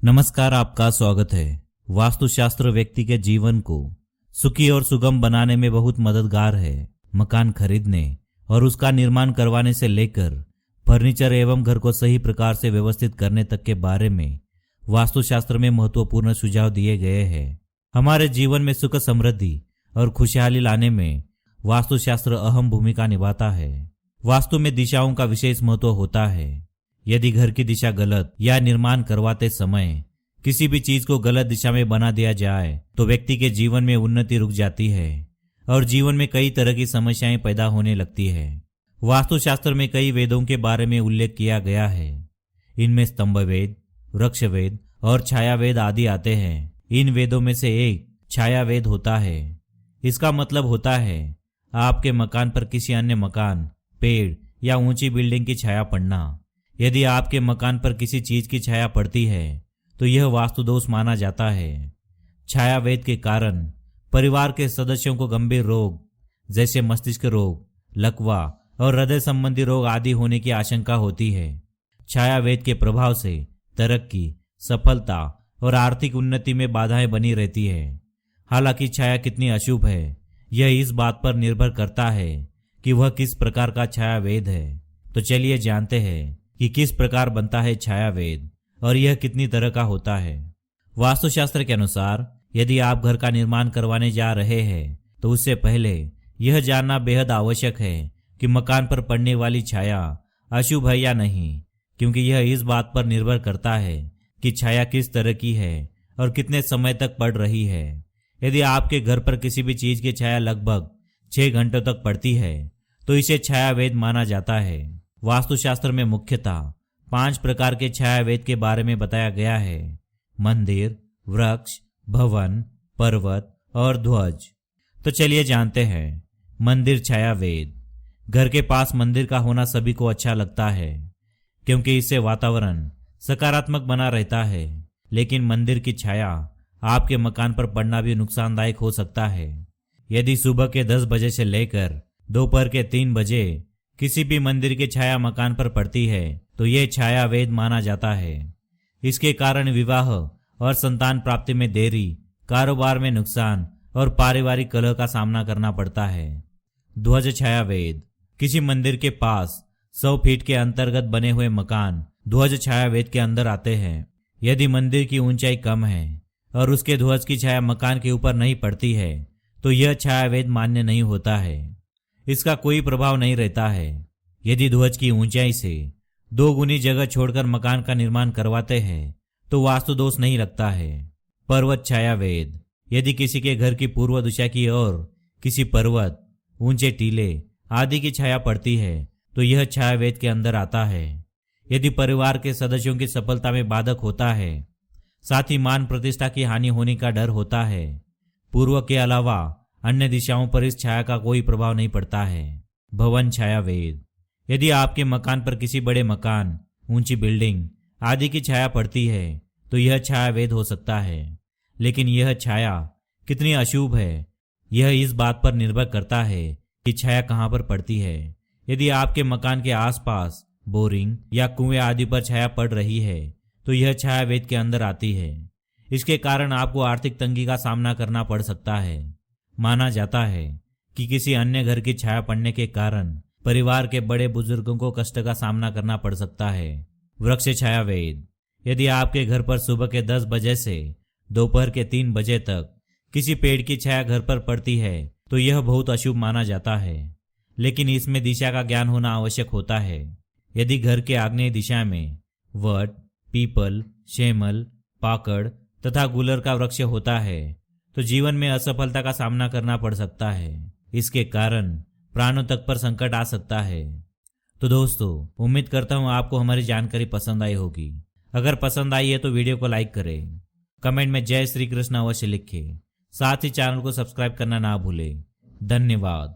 नमस्कार, आपका स्वागत है। वास्तुशास्त्र व्यक्ति के जीवन को सुखी और सुगम बनाने में बहुत मददगार है। मकान खरीदने और उसका निर्माण करवाने से लेकर फर्नीचर एवं घर को सही प्रकार से व्यवस्थित करने तक के बारे में वास्तुशास्त्र में महत्वपूर्ण सुझाव दिए गए हैं। हमारे जीवन में सुख समृद्धि और खुशहाली लाने में वास्तुशास्त्र अहम भूमिका निभाता है। वास्तु में दिशाओं का विशेष महत्व होता है। यदि घर की दिशा गलत या निर्माण करवाते समय किसी भी चीज को गलत दिशा में बना दिया जाए तो व्यक्ति के जीवन में उन्नति रुक जाती है और जीवन में कई तरह की समस्याएं पैदा होने लगती है। वास्तुशास्त्र में कई वेदों के बारे में उल्लेख किया गया है। इनमें स्तंभ वेद, वृक्ष वेद और छाया वेद आदि आते हैं। इन वेदों में से एक छाया वेद होता है। इसका मतलब होता है आपके मकान पर किसी अन्य मकान, पेड़ या ऊंची बिल्डिंग की छाया पड़ना। यदि आपके मकान पर किसी चीज की छाया पड़ती है तो यह वास्तु दोष माना जाता है। छाया वेद के कारण परिवार के सदस्यों को गंभीर रोग जैसे मस्तिष्क रोग, लकवा और हृदय संबंधी रोग आदि होने की आशंका होती है। छाया वेद के प्रभाव से तरक्की, सफलता और आर्थिक उन्नति में बाधाएं बनी रहती है। हालांकि छाया कितनी अशुभ है यह इस बात पर निर्भर करता है कि वह किस प्रकार का छाया वेद है। तो चलिए जानते हैं कि किस प्रकार बनता है छाया वेद और यह कितनी तरह का होता है। वास्तुशास्त्र के अनुसार यदि आप घर का निर्माण करवाने जा रहे हैं तो उससे पहले यह जानना बेहद आवश्यक है कि मकान पर पड़ने वाली छाया अशुभ है या नहीं, क्योंकि यह इस बात पर निर्भर करता है कि छाया किस तरह की है और कितने समय तक पड़ रही है। यदि आपके घर पर किसी भी चीज की छाया लगभग 6 घंटों तक पड़ती है तो इसे छाया वेद माना जाता है। वास्तुशास्त्र में मुख्यतः 5 प्रकार के छाया वेद के बारे में बताया गया है: मंदिर, वृक्ष, भवन, पर्वत और ध्वज। तो चलिए जानते हैं मंदिर छाया वेद। घर के पास मंदिर का होना सभी को अच्छा लगता है क्योंकि इससे वातावरण सकारात्मक बना रहता है। लेकिन मंदिर की छाया आपके मकान पर पड़ना भी नुकसानदायक हो सकता है। यदि सुबह के 10 बजे से लेकर दोपहर के 3 बजे किसी भी मंदिर की छाया मकान पर पड़ती है तो यह छाया वेद माना जाता है। इसके कारण विवाह और संतान प्राप्ति में देरी, कारोबार में नुकसान और पारिवारिक कलह का सामना करना पड़ता है। ध्वज छाया वेद। किसी मंदिर के पास 100 फीट के अंतर्गत बने हुए मकान ध्वज छाया वेद के अंदर आते हैं। यदि मंदिर की ऊंचाई कम है और उसके ध्वज की छाया मकान के ऊपर नहीं पड़ती है तो यह छाया वेद मान्य नहीं होता है। इसका कोई प्रभाव नहीं रहता है। यदि ध्वज की ऊंचाई से 2 गुनी जगह छोड़कर मकान का निर्माण करवाते हैं तो वास्तु दोष नहीं लगता है। पर्वत छाया वेद। यदि किसी के घर की पूर्व दिशा की ओर किसी पर्वत, ऊंचे टीले आदि की छाया पड़ती है तो यह छाया वेद के अंदर आता है। यदि परिवार के सदस्यों की सफलता में बाधक होता है, साथ ही मान प्रतिष्ठा की हानि होने का डर होता है, पूर्व के अलावा अन्य दिशाओं पर इस छाया का कोई प्रभाव नहीं पड़ता है। भवन छाया वेद। यदि आपके मकान पर किसी बड़े मकान, ऊंची बिल्डिंग आदि की छाया पड़ती है तो यह छाया वेद हो सकता है। लेकिन यह छाया कितनी अशुभ है यह इस बात पर निर्भर करता है कि छाया कहां पर पड़ती है। यदि आपके मकान के आसपास बोरिंग या कुएं आदि पर छाया पड़ रही है तो यह छाया वेद के अंदर आती है। इसके कारण आपको आर्थिक तंगी का सामना करना पड़ सकता है। माना जाता है कि किसी अन्य घर की छाया पड़ने के कारण परिवार के बड़े बुजुर्गों को कष्ट का सामना करना पड़ सकता है। वृक्ष छाया वेद। यदि आपके घर पर सुबह के 10 बजे से दोपहर के 3 बजे तक किसी पेड़ की छाया घर पर पड़ती है तो यह बहुत अशुभ माना जाता है। लेकिन इसमें दिशा का ज्ञान होना आवश्यक होता है। यदि घर के आग्नेय दिशा में वट, पीपल, शेमल, पाकड़ तथा गुलर का वृक्ष होता है तो जीवन में असफलता का सामना करना पड़ सकता है। इसके कारण प्राणों तक पर संकट आ सकता है। तो दोस्तों, उम्मीद करता हूँ आपको हमारी जानकारी पसंद आई होगी। अगर पसंद आई है तो वीडियो को लाइक करें, कमेंट में जय श्री कृष्ण अवश्य लिखें, साथ ही चैनल को सब्सक्राइब करना ना भूलें। धन्यवाद।